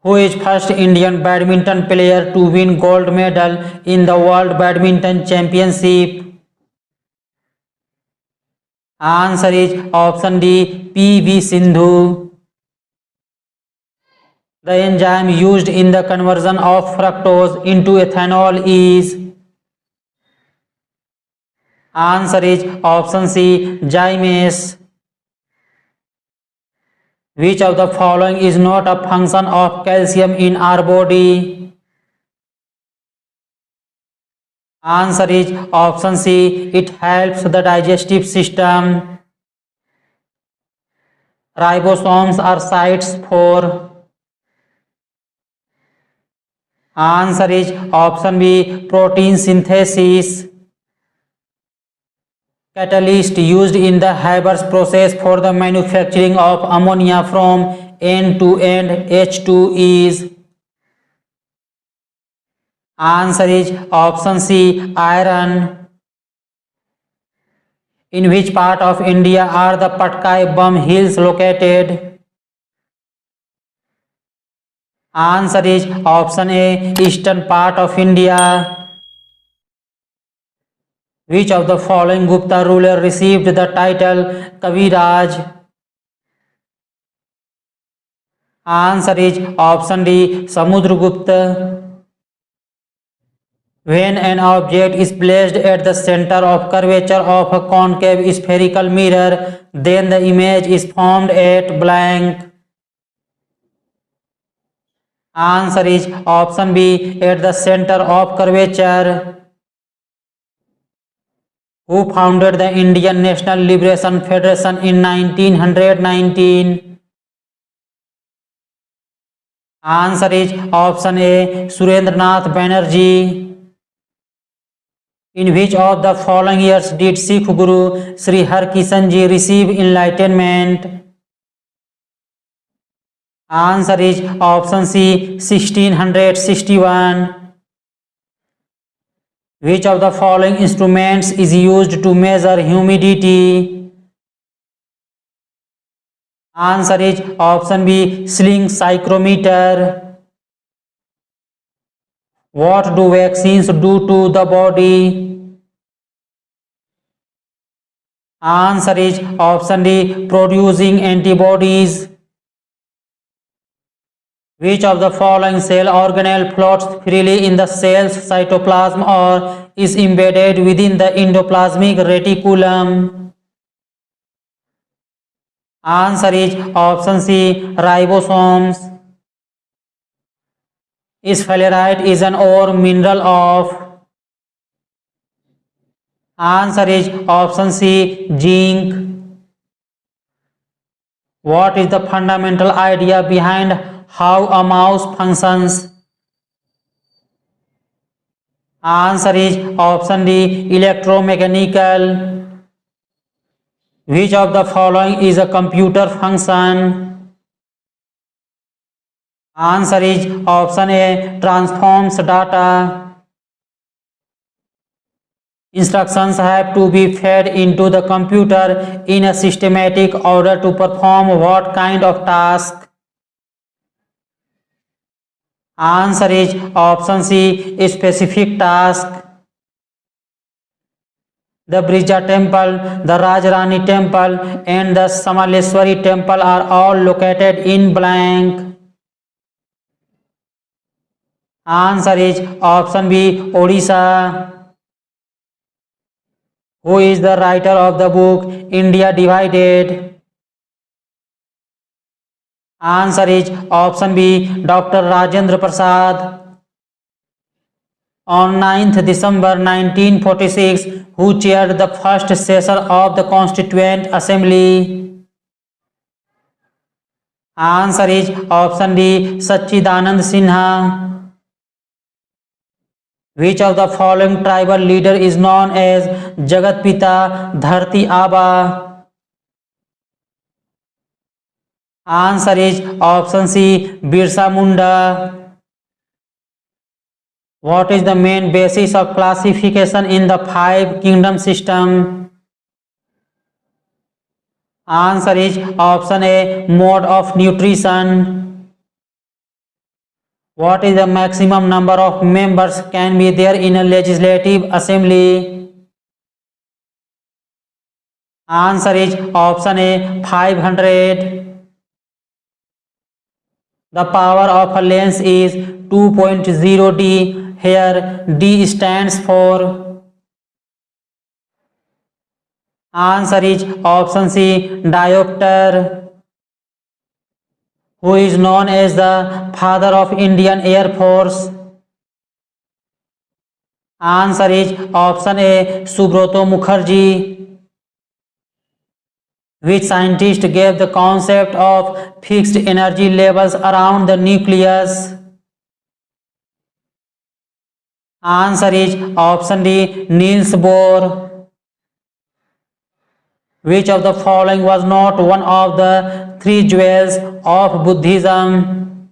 Who is first Indian badminton player to win gold medal in the World Badminton Championship? Answer is option D. PV Sindhu. The enzyme used in the conversion of fructose into ethanol is. Answer is option C. Zymes. Which of the following is not a function of calcium in our body? Answer is option C. It helps the digestive system. Ribosomes are sites for. Answer is option B. Protein synthesis. Catalyst used in the Haber's process for the manufacturing of ammonia from N to end H2 is. Answer is option C. Iron. In which part of India are the Patkai Bum Hills located? Answer is option A. Eastern part of India. Which of the following Gupta ruler received the title Kaviraj? Answer is option D. Samudragupta. When an object is placed at the center of curvature of a concave spherical mirror, then the image is formed at blank. Answer is option B. At the center of curvature. Who founded the Indian National Liberation Federation in 1919? Answer is option A. Surendranath Banerjee. In which of the following years did Sikh Guru Sri Harkishan Ji receive enlightenment? Answer is option C. 1661. Which of the following instruments is used to measure humidity? Answer is option B. Sling psychrometer. What do vaccines do to the body? Answer is option D. Producing antibodies. Which of the following cell organelle floats freely in the cell's cytoplasm or is embedded within the endoplasmic reticulum? Answer is option C. Ribosomes. Sphalerite is an ore mineral of. Answer is option C. Zinc. What is the fundamental idea behind how a mouse functions? Answer is option D. Electromechanical. Which of the following is a computer function? Answer is option A. Transforms data. Instructions have to be fed into the computer in a systematic order to perform what kind of task? Answer is option C. A specific task. The Brija temple, the Rajrani temple and the Samaleswari temple are all located in blank. Answer is option B. Odisha. Who is the writer of the book India Divided? Answer is option B. Dr. Rajendra Prasad. On 9th December 1946, who chaired the first session of the Constituent Assembly? Answer is option D. Sachidanand Sinha. Which of the following tribal leader is known as Jagat Pita Dharti Aba? Answer is option C. Birsa Munda. What is the main basis of classification in the five kingdom system? Answer is option A. Mode of nutrition. What is the maximum number of members can be there in a legislative assembly? Answer is option A, 500. The power of a lens is 2.0 D. Here D stands for. Answer is option C, diopter. Who is known as the father of Indian Air Force? Answer is option A, Subrata Mukherjee. Which scientist gave the concept of fixed energy levels around the nucleus? Answer is option D, Niels Bohr. Which of the following was not one of the three jewels of Buddhism?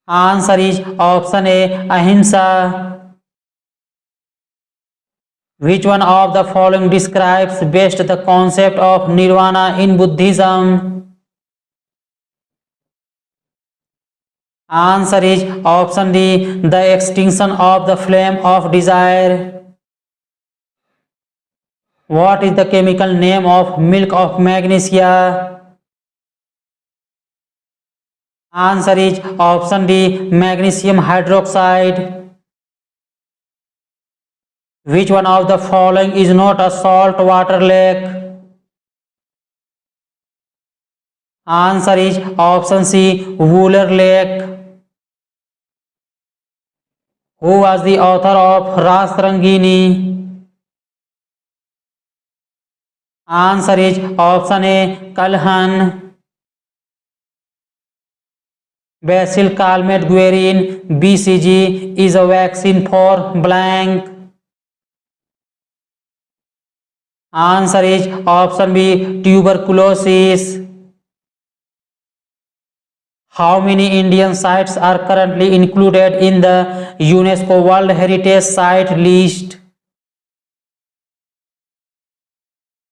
Answer is option A, Ahimsa. Which one of the following describes best the concept of nirvana in Buddhism? Answer is option D, the extinction of the flame of desire. What is the chemical name of milk of magnesia? Answer is option D, magnesium hydroxide. Which one of the following is not a salt water lake? Answer is option C, Wooler Lake. Who was the author of Ras Rangini? Answer is option A, Kalhan. Basil Calmette Guerin, BCG, is a vaccine for blank. Answer is option B, tuberculosis. How many Indian sites are currently included in the UNESCO World Heritage Site list?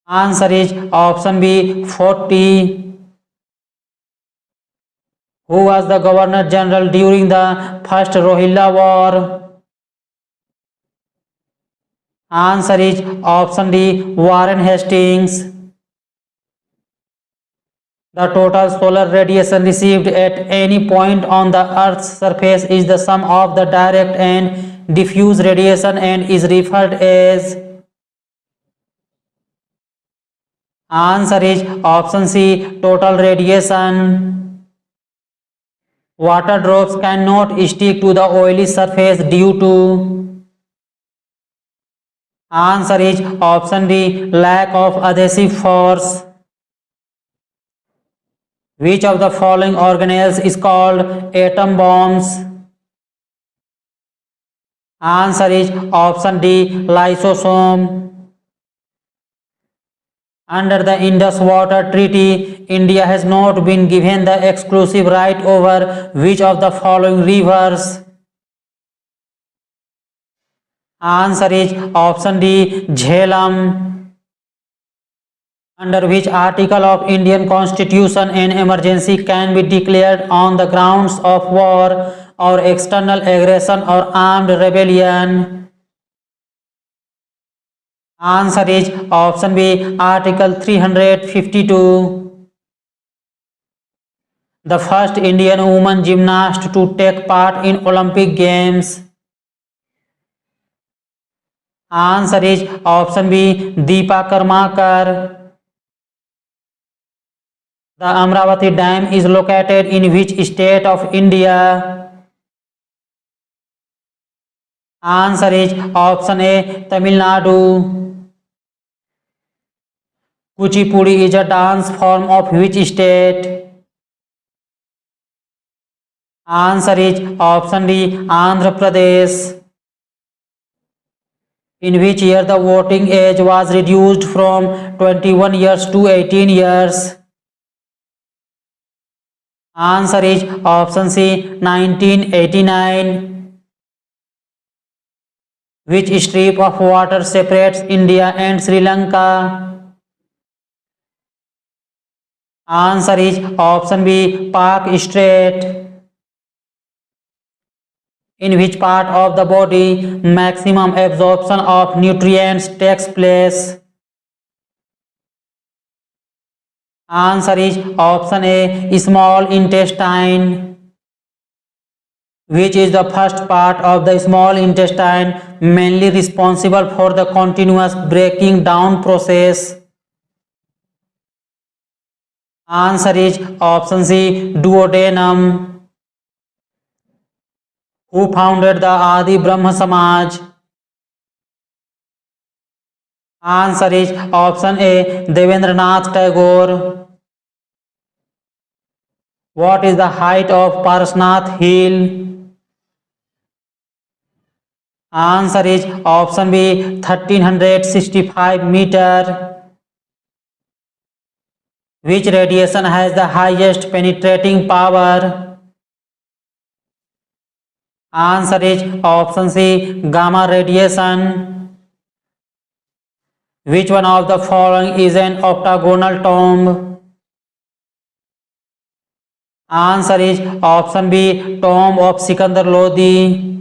Answer is option B, 40. Who was the Governor General during the First Rohilla War? Answer is option D, Warren Hastings. The total solar radiation received at any point on the Earth's surface is the sum of the direct and diffuse radiation and is referred as. Answer is option C, total radiation. Water drops cannot stick to the oily surface due to. Answer is option D, lack of adhesive force. Which of the following organelles is called atom bombs? Answer is option D, lysosome. Under the Indus Water Treaty, India has not been given the exclusive right over which of the following rivers? Answer is option D, Jhelum. Under which article of Indian Constitution an emergency can be declared on the grounds of war or external aggression or armed rebellion? Answer is option B, Article 352. The first Indian woman gymnast to take part in Olympic Games. Answer is option B, Deepa Karmakar. The Amravati Dam is located in which state of India? Answer is option A, Tamil Nadu. Kuchipudi is a dance form of which state? Answer is option D, Andhra Pradesh. In which year the voting age was reduced from 21 years to 18 years? Answer is option C, 1989. Which strip of water separates India and Sri Lanka? Answer is option B, Park Strait. In which part of the body maximum absorption of nutrients takes place? Answer is option A, small intestine. Which is the first part of the small intestine mainly responsible for the continuous breaking down process? Answer is option C, duodenum. Who founded the Adi Brahma Samaj? Answer is option A, Devendranath Tagore. What is the height of Parsnath Hill? Answer is option B, 1365 meter. Which radiation has the highest penetrating power? Answer is option C, gamma radiation. Which one of the following is an octagonal tomb? Answer is option B, tomb of Sikandar Lodi.